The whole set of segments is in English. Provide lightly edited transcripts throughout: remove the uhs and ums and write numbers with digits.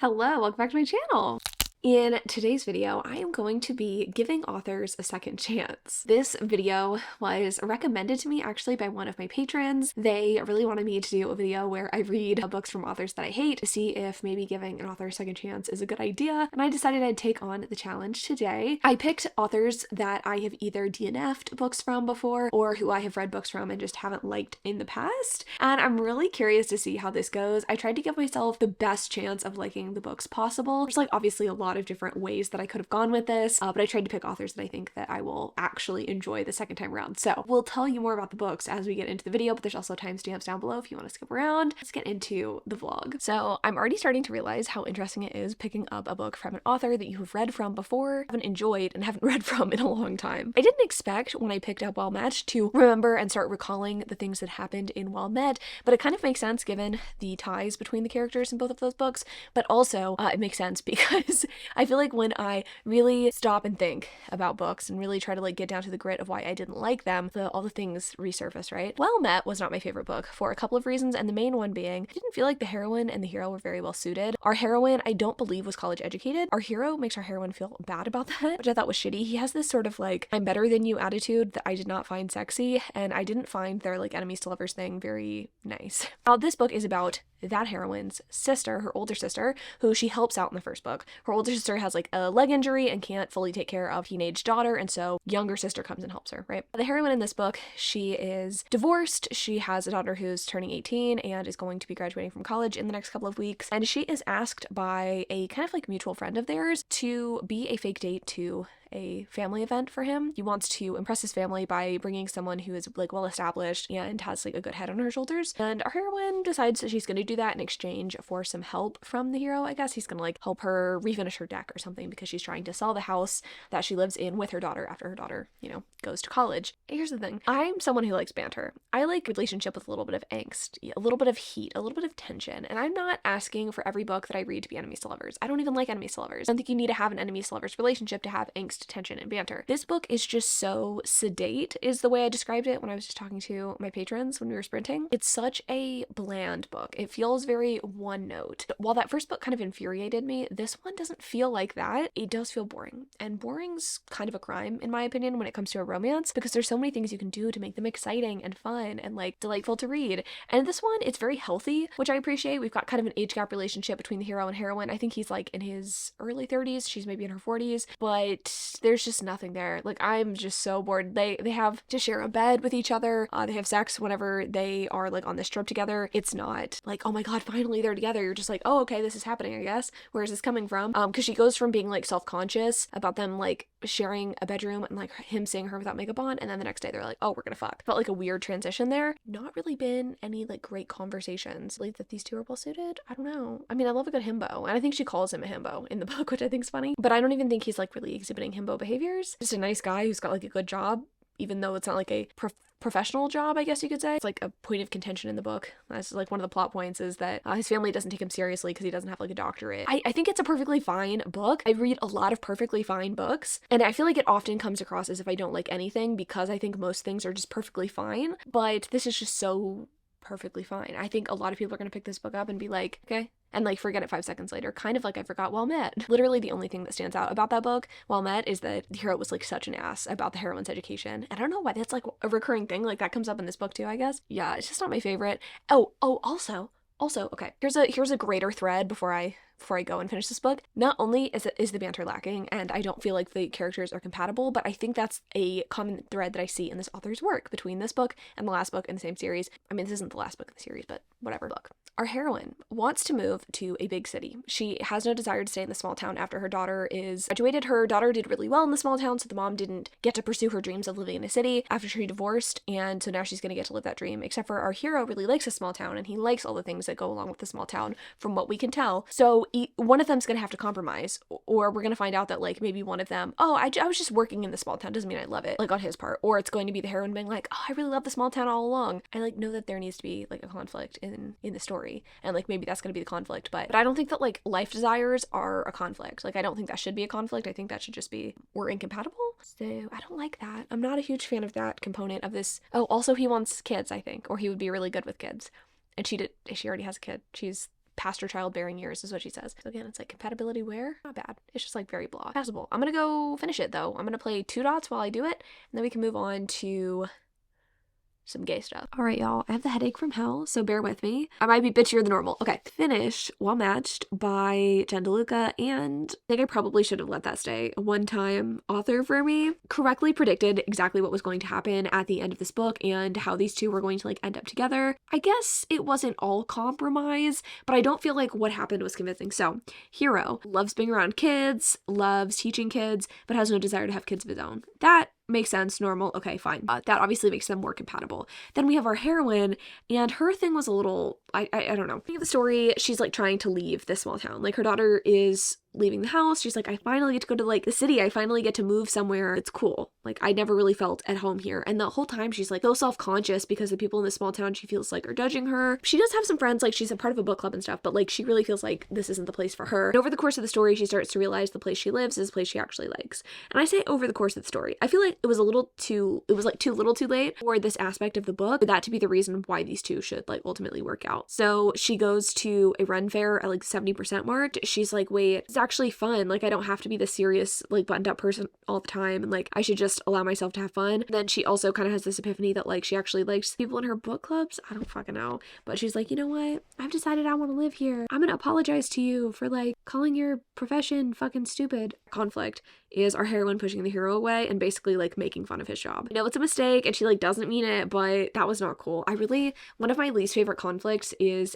Hello, welcome back to my channel. In today's video, I am going to be giving authors a second chance. This video was recommended to me actually by one of my patrons. They really wanted me to do a video where I read books from authors that I hate to see if maybe giving an author a second chance is a good idea, and I decided I'd take on the challenge today. I picked authors that I have either DNF'd books from before or who I have read books from and just haven't liked in the past, and I'm really curious to see how this goes. I tried to give myself the best chance of liking the books possible. There's obviously a lot of different ways that I could have gone with this, but I tried to pick authors that I think that I will actually enjoy the second time around. So we'll tell you more about the books as we get into the video, but there's also timestamps down below if you want to skip around. Let's get into the vlog. So I'm already starting to realize how interesting it is picking up a book from an author that you have read from before, haven't enjoyed, and haven't read from in a long time. I didn't expect when I picked up Well Met to remember and start recalling the things that happened in Well Met, but it kind of makes sense given the ties between the characters in both of those books, but also it makes sense because I feel like when I really stop and think about books and really try to get down to the grit of why I didn't like them, all the things resurface, right? Well Met was not my favorite book for a couple of reasons, and the main one being I didn't feel like the heroine and the hero were very well suited. Our heroine, I don't believe, was college educated. Our hero makes our heroine feel bad about that, which I thought was shitty. He has this sort of I'm better than you attitude that I did not find sexy, and I didn't find their enemies to lovers thing very nice. Now, this book is about that heroine's sister, her older sister, who she helps out in the first book. Her older sister has a leg injury and can't fully take care of teenage daughter, and so younger sister comes and helps her, right? The heroine in this book, she is divorced. She has a daughter who's turning 18 and is going to be graduating from college in the next couple of weeks, and she is asked by a kind of mutual friend of theirs to be a fake date to a family event for him. He wants to impress his family by bringing someone who is well established and has a good head on her shoulders, and our heroine decides that she's going to do that in exchange for some help from the hero. I guess he's going to help her refinish her deck or something because she's trying to sell the house that she lives in with her daughter after her daughter, goes to college. Here's the thing. I'm someone who likes banter. I like relationship with a little bit of angst, a little bit of heat, a little bit of tension, and I'm not asking for every book that I read to be enemies to lovers. I don't even like enemies to lovers. I don't think you need to have an enemies to lovers relationship to have angst, tension, and banter. This book is just so sedate, is the way I described it when I was just talking to my patrons when we were sprinting. It's such a bland book. It feels very one note. While that first book kind of infuriated me, this one doesn't feel like that. It does feel boring, and boring's kind of a crime in my opinion when it comes to a romance, because there's so many things you can do to make them exciting and fun and delightful to read. And this one, it's very healthy, which I appreciate. We've got kind of an age gap relationship between the hero and heroine. I think he's in his early 30s, she's maybe in her 40s, but there's just nothing there. I'm just so bored. They have to share a bed with each other. They have sex whenever they are on this trip together. It's not oh my god, finally they're together. You're just oh, okay, this is happening, I guess. Where is this coming from? Because she goes from being self-conscious about them sharing a bedroom and him seeing her without makeup on, and then the next day they're oh, we're gonna fuck. Felt a weird transition there. Not really been any great conversations. That these two are well suited. I don't know. I mean, I love a good himbo, and I think she calls him a himbo in the book, which I think is funny. But I don't even think he's really exhibiting himbo behaviors. Just a nice guy who's got a good job, even though it's not a professional job, I guess you could say. It's a point of contention in the book. That's one of the plot points is that his family doesn't take him seriously because he doesn't have a doctorate. I think it's a perfectly fine book. I read a lot of perfectly fine books, and I feel it often comes across as if I don't like anything because I think most things are just perfectly fine, but this is just so perfectly fine. I think a lot of people are going to pick this book up and be okay, and forget it 5 seconds later, kind of I forgot Well Met. Literally the only thing that stands out about that book, Well Met, is that the hero was such an ass about the heroine's education. And I don't know why that's a recurring thing. That comes up in this book too, I guess. Yeah, it's just not my favorite. Also, okay, here's a greater thread before I go and finish this book. Not only is the banter lacking, and I don't feel like the characters are compatible, but I think that's a common thread that I see in this author's work between this book and the last book in the same series. I mean, this isn't the last book in the series, but whatever. Look, our heroine wants to move to a big city. She has no desire to stay in the small town after her daughter is graduated. Her daughter did really well in the small town, so the mom didn't get to pursue her dreams of living in a city after she divorced, and so now she's going to get to live that dream, except for our hero really likes a small town, and he likes all the things that go along with the small town, from what we can tell. So one of them's going to have to compromise, or we're going to find out that maybe one of them, oh, I was just working in the small town, doesn't mean I love it, on his part. Or it's going to be the heroine being oh, I really love the small town all along. I know that there needs to be a conflict in the story, and maybe that's going to be the conflict, but I don't think that life desires are a conflict. I don't think that should be a conflict. I think that should just be we're incompatible. So I don't like that. I'm not a huge fan of that component of this. Oh, also he wants kids, I think, or he would be really good with kids, and she already has a kid. She's past her childbearing years is what she says. So again, it's like compatibility where? Not bad. It's just like very blah. Passable. I'm gonna go finish it though. I'm gonna play 2 dots while I do it, and then we can move on to some gay stuff. All right, y'all. I have the headache from hell, so bear with me. I might be bitchier than normal. Okay. Finish Well Matched by Jen DeLuca, and I think I probably should have let that stay. A one-time author for me. Correctly predicted exactly what was going to happen at the end of this book and how these two were going to like end up together. I guess it wasn't all compromise, but I don't feel like what happened was convincing. So, hero loves being around kids, loves teaching kids, but has no desire to have kids of his own. That makes sense, normal, okay, fine. That obviously makes them more compatible. Then we have our heroine, and her thing was a little, I don't know. Beginning of the story, she's like trying to leave this small town. Like her daughter is leaving the house. She's like, I finally get to go to like the city. I finally get to move somewhere. It's cool. Like I never really felt at home here. And the whole time she's like so self-conscious because the people in this small town she feels like are judging her. She does have some friends, like she's a part of a book club and stuff, but like she really feels like this isn't the place for her. And over the course of the story, she starts to realize the place she lives is a place she actually likes. And I say over the course of the story, I feel like it was too little too late for this aspect of the book for that to be the reason why these two should like ultimately work out. So she goes to a run fair at like 70% mark. She's like, wait, it's actually fun. Like I don't have to be the serious, like buttoned up person all the time. And like I should just allow myself to have fun. And then she also kind of has this epiphany that like she actually likes people in her book clubs. I don't fucking know. But she's like, you know what? I've decided I want to live here. I'm gonna apologize to you for like calling your profession fucking stupid. Conflict is our heroine pushing the hero away and basically like making fun of his job. I know it's a mistake and she like doesn't mean it, but that was not cool. One of my least favorite conflicts is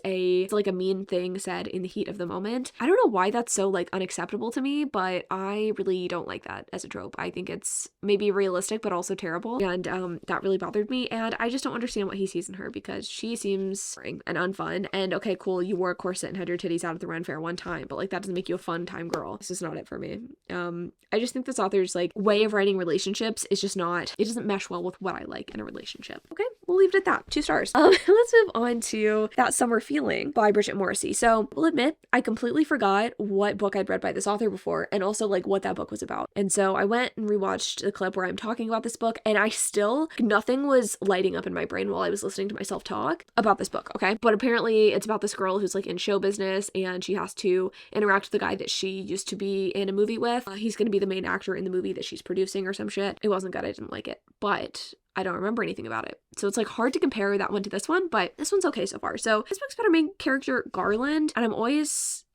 like a mean thing said in the heat of the moment. I don't know why that's so like unacceptable to me, but I really don't like that as a trope. I think it's maybe realistic but also terrible, and that really bothered me, and I just don't understand what he sees in her because she seems boring and unfun. And okay, cool, you wore a corset and had your titties out at the run fair one time, but like that doesn't make you a fun time girl. This is not it for me. I just think this author's like way of writing relationships is just not, it doesn't mesh well with what I like in a relationship. Okay, we'll leave it at that. 2 stars. Let's move on to That Summer Feeling by Bridget Morrissey. So we'll admit I completely forgot what book I'd read by this author before and also like what that book was about. And so I went and rewatched the clip where I'm talking about this book, and nothing was lighting up in my brain while I was listening to myself talk about this book, okay? But apparently it's about this girl who's like in show business and she has to interact with the guy that she used to be in a movie with. He's going to be the main actor in the movie that she's producing or some shit. It wasn't good. I didn't like it, but I don't remember anything about it. So it's like hard to compare that one to this one, but this one's okay so far. So this book's about our main character, Garland, and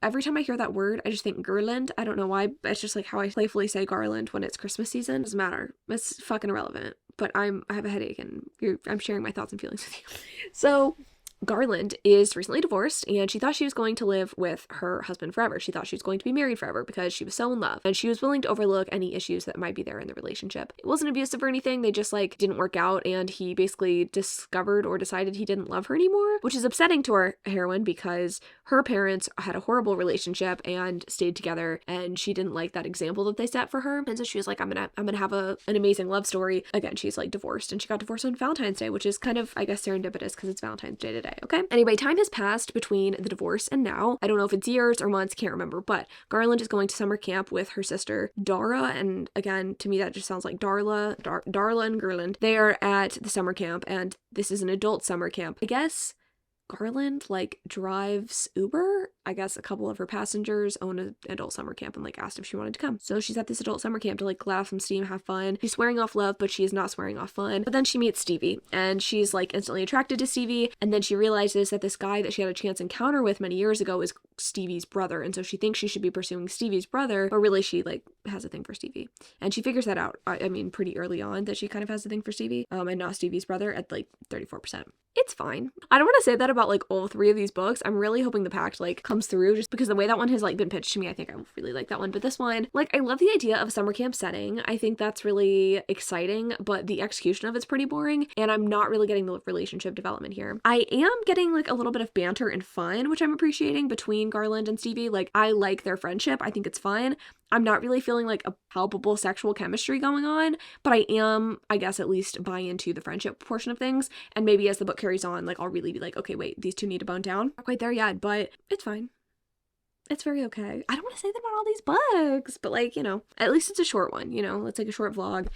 every time I hear that word, I just think Garland. I don't know why, but it's just like how I playfully say Garland when it's Christmas season. Doesn't matter. It's fucking irrelevant. But I have a headache and I'm sharing my thoughts and feelings with you. So Garland is recently divorced, and she thought she was going to live with her husband forever. She thought she was going to be married forever because she was so in love, and she was willing to overlook any issues that might be there in the relationship. It wasn't abusive or anything, they just like didn't work out, and he basically discovered or decided he didn't love her anymore, which is upsetting to our heroine because her parents had a horrible relationship and stayed together, and she didn't like that example that they set for her. And so she was like, I'm gonna have an amazing love story. Again, she's like divorced, and she got divorced on Valentine's Day, which is kind of, I guess, serendipitous because it's Valentine's Day today. Okay. Anyway, time has passed between the divorce and now. I don't know if it's years or months, can't remember, but Garland is going to summer camp with her sister Dara, and again, to me that just sounds like Darla and Garland. They are at the summer camp, and this is an adult summer camp. I guess Garland like drives Uber. I guess a couple of her passengers own an adult summer camp and like asked if she wanted to come. So she's at this adult summer camp to like let off some steam, have fun. She's swearing off love, but she is not swearing off fun. But then she meets Stevie, and she's like instantly attracted to Stevie. And then she realizes that this guy that she had a chance encounter with many years ago is Stevie's brother. And so she thinks she should be pursuing Stevie's brother, but really she like has a thing for Stevie. And she figures that out, I mean, pretty early on that she kind of has a thing for Stevie, and not Stevie's brother at like 34%. It's fine. I don't want to say that about like all 3 of these books. I'm really hoping the pact like comes through, just because the way that one has like been pitched to me, I think I really like that one. But this one, like, I love the idea of a summer camp setting. I think that's really exciting, but the execution of it's pretty boring, and I'm not really getting the relationship development here. I am getting like a little bit of banter and fun, which I'm appreciating between Garland and Stevie. Like, I like their friendship. I think it's fun. I'm not really feeling like a palpable sexual chemistry going on, but I am, I guess, at least buy into the friendship portion of things. And maybe as the book carries on, like, I'll really be like, okay, wait, these two need to bone down. Not quite there yet, but it's fine. It's very okay. I don't want to say that about all these books, but like, you know, at least it's a short one, you know, it's like a short vlog.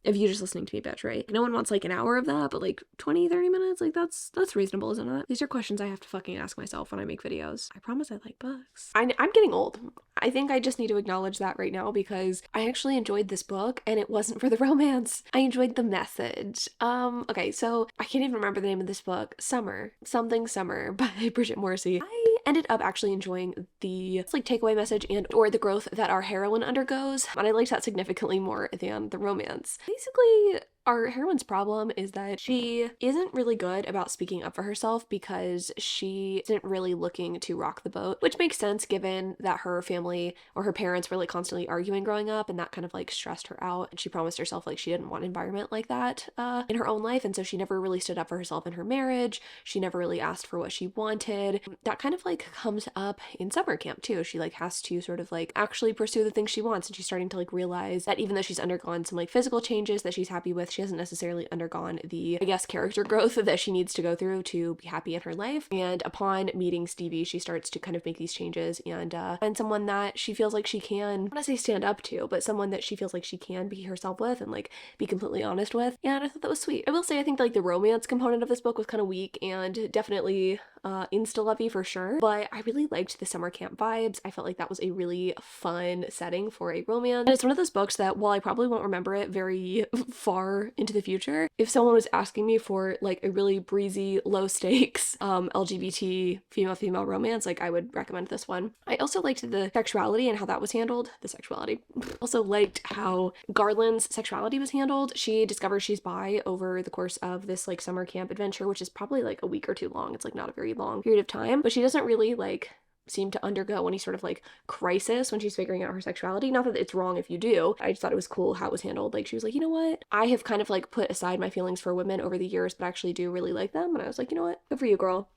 if you're just listening to me bitch, right? No one wants like an hour of that, but like 20-30 minutes, like that's reasonable, isn't it? These are questions I have to fucking ask myself when I make videos. I promise I like books. I'm getting old. I think I just need to acknowledge that right now because I actually enjoyed this book and it wasn't for the romance. I enjoyed the message. Okay, so I can't even remember the name of this book. Something Summer by Bridget Morrissey. I ended up actually enjoying the like takeaway message and or the growth that our heroine undergoes, and I liked that significantly more than the romance. Basically, our heroine's problem is that she isn't really good about speaking up for herself because she isn't really looking to rock the boat, which makes sense given that her family or her parents were like constantly arguing growing up, and that kind of like stressed her out, and she promised herself like she didn't want an environment like that in her own life, and so she never really stood up for herself in her marriage. She never really asked for what she wanted. That kind of like comes up in summer camp too. She like has to sort of like actually pursue the things she wants, and she's starting to like realize that even though she's undergone some like physical changes that she's happy with, she hasn't necessarily undergone the, I guess, character growth that she needs to go through to be happy in her life. And upon meeting Stevie, she starts to kind of make these changes and find someone that she feels like she can, I want to say stand up to, but someone that she feels like she can be herself with and like be completely honest with. And I thought that was sweet. I will say I think like the romance component of this book was kind of weak and definitely insta-lovey for sure, but I really liked the summer camp vibes. I felt like that was a really fun setting for a romance. And it's one of those books that while I probably won't remember it very far into the future, if someone was asking me for like a really breezy, low stakes LGBT female romance, like I would recommend this one. I also liked the sexuality and how that was handled. The sexuality. Also liked how Garland's sexuality was handled. She discovers she's bi over the course of this like summer camp adventure, which is probably like a week or two long. It's like not a very long period of time, but she doesn't really like seem to undergo any sort of like crisis when she's figuring out her sexuality. Not that it's wrong if you do. I just thought it was cool how it was handled. Like she was like, you know what? I have kind of like put aside my feelings for women over the years, but I actually do really like them. And I was like, you know what? Good for you, girl.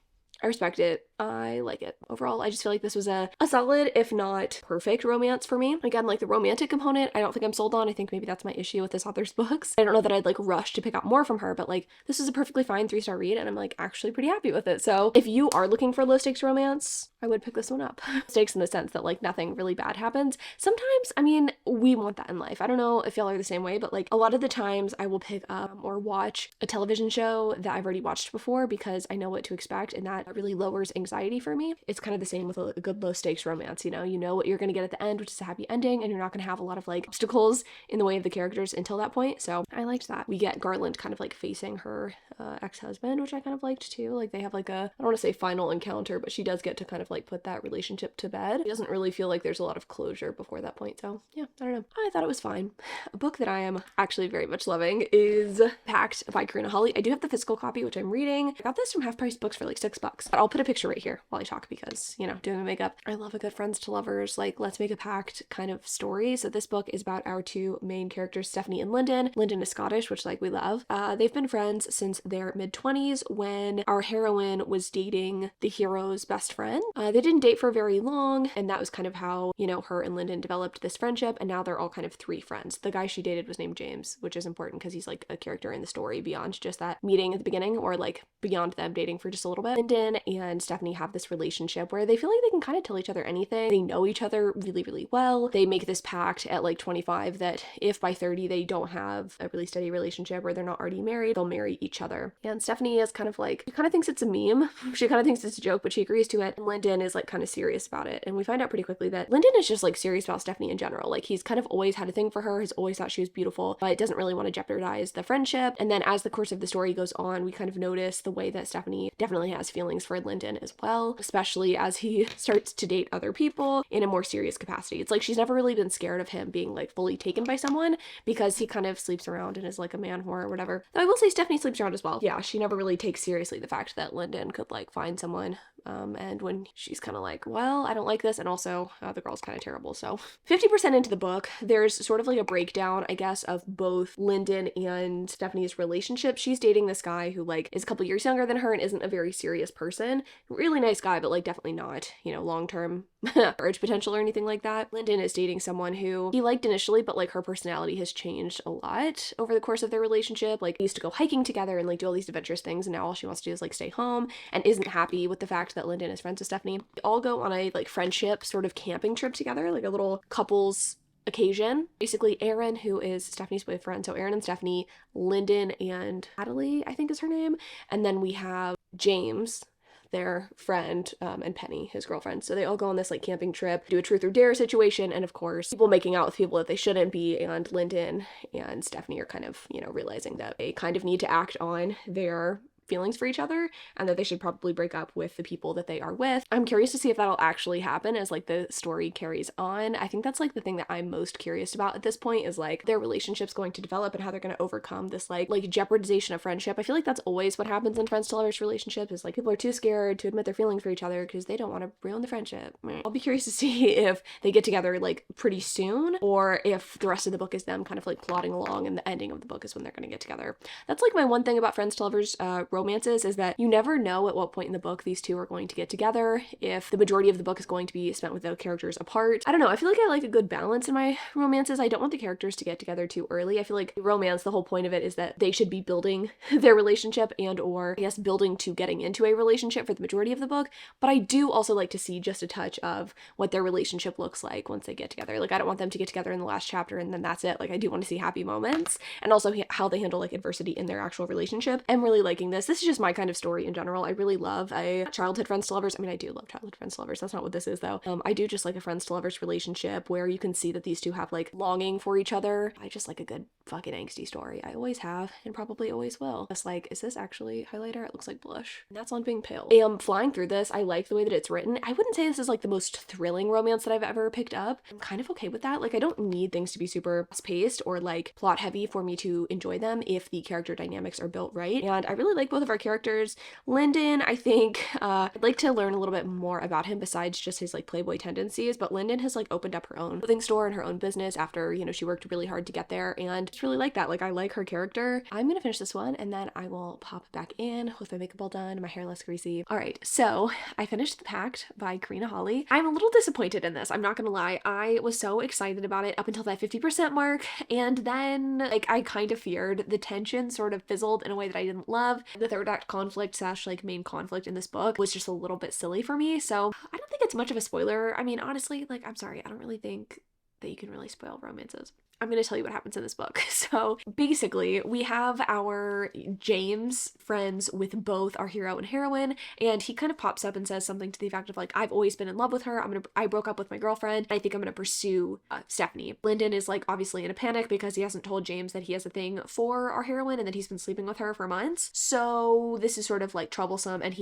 I respect it. I like it. Overall, I just feel like this was a solid, if not perfect, romance for me. Again, like the romantic component, I don't think I'm sold on. I think maybe that's my issue with this author's books. I don't know that I'd like rush to pick out more from her, but like this is a perfectly fine 3-star read and I'm like actually pretty happy with it. So if you are looking for low stakes romance, I would pick this one up. Stakes in the sense that like nothing really bad happens. Sometimes, I mean, we want that in life. I don't know if y'all are the same way, but like a lot of the times I will pick up or watch a television show that I've already watched before because I know what to expect, and that really lowers anxiety for me. It's kind of the same with a good low stakes romance. You know what you're going to get at the end, which is a happy ending, and you're not going to have a lot of like obstacles in the way of the characters until that point. So I liked that. We get Garland kind of like facing her ex-husband, which I kind of liked too. Like they have like a, I don't want to say final encounter, but she does get to kind of like put that relationship to bed. It doesn't really feel like there's a lot of closure before that point. So yeah, I don't know. I thought it was fine. A book that I am actually very much loving is Pact by Karina Holly. I do have the physical copy, which I'm reading. I got this from Half Price Books for like $6, but I'll put a picture right here while I talk because, you know, doing my makeup. I love a good friends to lovers, like let's make a pact kind of story. So this book is about our two main characters, Stephanie and Lyndon. Lyndon is Scottish, which like we love. They've been friends since their mid-20s when our heroine was dating the hero's best friend. They didn't date for very long, and that was kind of how, you know, her and Lyndon developed this friendship, and now they're all kind of three friends. The guy she dated was named James, which is important because he's like a character in the story beyond just that meeting at the beginning, or like beyond them dating for just a little bit. Lyndon and Stephanie have this relationship where they feel like they can kind of tell each other anything. They know each other really, really well. They make this pact at like 25 that if by 30 they don't have a really steady relationship or they're not already married, they'll marry each other. And Stephanie is kind of like, she kind of thinks it's a meme. She kind of thinks it's a joke, but she agrees to it. And Lyndon is like kind of serious about it. And we find out pretty quickly that Lyndon is just like serious about Stephanie in general. Like he's kind of always had a thing for her, has always thought she was beautiful, but doesn't really want to jeopardize the friendship. And then as the course of the story goes on, we kind of notice the way that Stephanie definitely has feelings for Lyndon as well, especially as he starts to date other people in a more serious capacity. It's like she's never really been scared of him being like fully taken by someone because he kind of sleeps around and is like a man whore or whatever. Though I will say Stephanie sleeps around as well. Yeah, she never really takes seriously the fact that Lyndon could like find someone. And when she's kind of like, well, I don't like this, and also the girl's kind of terrible. So 50% into the book, there's sort of like a breakdown, I guess, of both Lyndon and Stephanie's relationship. She's dating this guy who like is a couple years younger than her and isn't a very serious person. Really nice guy, but like definitely not, you know, long-term marriage potential or anything like that. Lyndon is dating someone who he liked initially, but like her personality has changed a lot over the course of their relationship. Like they used to go hiking together and like do all these adventurous things, and now all she wants to do is like stay home and isn't happy with the fact that Lyndon is friends with Stephanie. They all go on a like friendship sort of camping trip together, like a little couples occasion. Basically, Aaron, who is Stephanie's boyfriend, so Aaron and Stephanie, Lyndon and Natalie, I think is her name, and then we have James, their friend, and Penny, his girlfriend. So they all go on this like camping trip, do a truth or dare situation, and of course, people making out with people that they shouldn't be, and Lyndon and Stephanie are kind of, you know, realizing that they kind of need to act on their feelings for each other and that they should probably break up with the people that they are with. I'm curious to see if that'll actually happen as like the story carries on. I think that's like the thing that I'm most curious about at this point is like their relationship's going to develop and how they're going to overcome this like jeopardization of friendship. I feel like that's always what happens in friends to lovers relationships is like people are too scared to admit their feelings for each other because they don't want to ruin the friendship. I'll be curious to see if they get together like pretty soon or if the rest of the book is them kind of like plodding along and the ending of the book is when they're going to get together. That's like my one thing about friends to lovers romances is that you never know at what point in the book these two are going to get together, if the majority of the book is going to be spent with the characters apart. I don't know, I feel like I like a good balance in my romances. I don't want the characters to get together too early. I feel like romance, the whole point of it is that they should be building their relationship and or I guess building to getting into a relationship for the majority of the book, but I do also like to see just a touch of what their relationship looks like once they get together. Like I don't want them to get together in the last chapter and then that's it. Like I do want to see happy moments and also how they handle like adversity in their actual relationship. I'm really liking this. This is just my kind of story in general. I really love a childhood friends to lovers. I mean, I do love childhood friends to lovers. That's not what this is though. I do just like a friends to lovers relationship where you can see that these two have like longing for each other. I just like a good fucking angsty story. I always have and probably always will. Just like, is this actually highlighter? It looks like blush. And that's on being pale. Flying through this, I like the way that it's written. I wouldn't say this is like the most thrilling romance that I've ever picked up. I'm kind of okay with that. Like I don't need things to be super fast-paced or like plot heavy for me to enjoy them if the character dynamics are built right. And I really like both of our characters. Lyndon, I think, I'd like to learn a little bit more about him besides just his like playboy tendencies, but Lyndon has like opened up her own clothing store and her own business after, you know, she worked really hard to get there and just really like that. Like I like her character. I'm gonna finish this one and then I will pop back in with my makeup all done, my hair less greasy. All right, so I finished The Pact by Karina Hawley. I'm a little disappointed in this, I'm not gonna lie. I was so excited about it up until that 50% mark and then like I kind of feared the tension sort of fizzled in a way that I didn't love. The third act conflict / like main conflict in this book was just a little bit silly for me, so I don't think it's much of a spoiler. I mean, honestly, like I'm sorry, I don't really think that you can really spoil romances. I'm going to tell you what happens in this book. So basically, we have our James friends with both our hero and heroine, and he kind of pops up and says something to the effect of like, I've always been in love with her. I broke up with my girlfriend. I think I'm going to pursue Stephanie. Lyndon is like obviously in a panic because he hasn't told James that he has a thing for our heroine and that he's been sleeping with her for months. So this is sort of like troublesome, and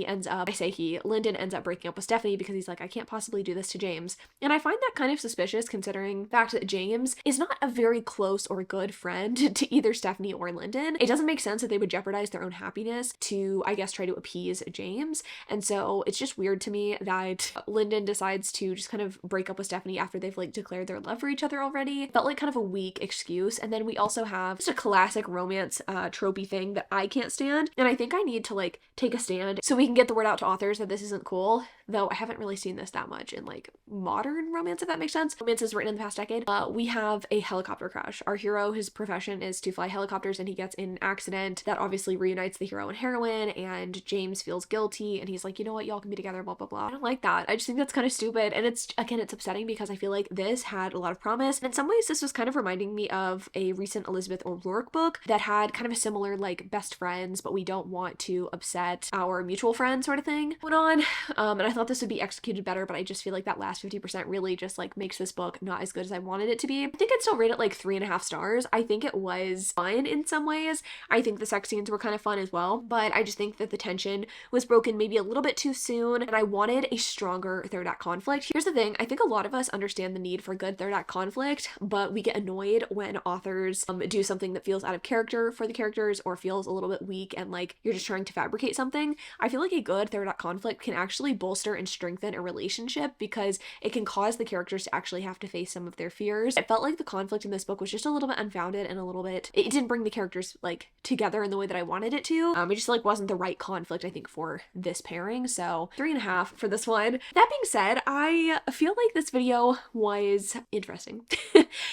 Lyndon ends up breaking up with Stephanie because he's like, I can't possibly do this to James. And I find that kind of suspicious considering the fact that James is not a very close or good friend to either Stephanie or Lyndon. It doesn't make sense that they would jeopardize their own happiness to, I guess, try to appease James. And so it's just weird to me that Lyndon decides to just kind of break up with Stephanie after they've like declared their love for each other already. Felt like kind of a weak excuse. And then we also have just a classic romance tropey thing that I can't stand. And I think I need to like take a stand so we can get the word out to authors that this isn't cool. Though I haven't really seen this that much in like modern romance, if that makes sense. Romances written in the past decade. We have a helicopter crash. Our hero, his profession is to fly helicopters, and he gets in an accident that obviously reunites the hero and heroine, and James feels guilty and he's like, you know what, y'all can be together, blah blah blah. I don't like that. I just think that's kind of stupid, and it's upsetting because I feel like this had a lot of promise, and in some ways this was kind of reminding me of a recent Elizabeth O'Rourke book that had kind of a similar like best friends but we don't want to upset our mutual friend sort of thing going on. And I thought this would be executed better, but I just feel like that last 50% really just like makes this book not as good as I wanted it to be. I think I'd still rate it like 3.5 stars. I think it was fun in some ways. I think the sex scenes were kind of fun as well, but I just think that the tension was broken maybe a little bit too soon, and I wanted a stronger third act conflict. Here's the thing, I think a lot of us understand the need for good third act conflict, but we get annoyed when authors do something that feels out of character for the characters or feels a little bit weak and like you're just trying to fabricate something. I feel like a good third act conflict can actually bolster and strengthen a relationship because it can cause the characters to actually have to face some of their fears. It felt like the conflict in this book was just a little bit unfounded and a little bit, it didn't bring the characters like together in the way that I wanted it to. It just like wasn't the right conflict, I think, for this pairing. So 3.5 for this one. That being said, I feel like this video was interesting.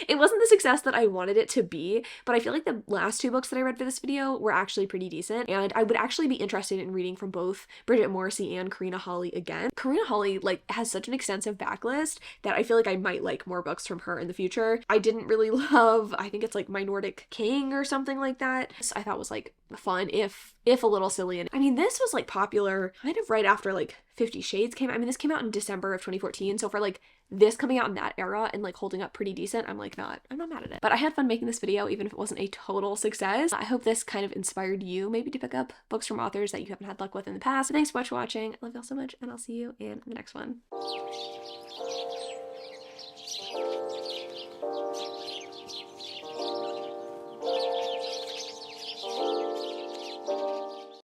It wasn't the success that I wanted it to be, but I feel like the last two books that I read for this video were actually pretty decent, and I would actually be interested in reading from both Bridget Morrissey and Karina Hawley again. Karina Hawley like has such an extensive backlist that I feel like I might like more books from her in the future. I didn't really love, I think it's like My Nordic King or something like that. I thought was like fun, if a little silly. And I mean, this was like popular kind of right after like 50 Shades came out. I mean, this came out in December of 2014, so for like this coming out in that era and like holding up pretty decent, I'm not mad at it. But I had fun making this video, even if it wasn't a total success. I hope this kind of inspired you maybe to pick up books from authors that you haven't had luck with in the past. Thanks so much for watching. I love y'all so much, and I'll see you in the next one.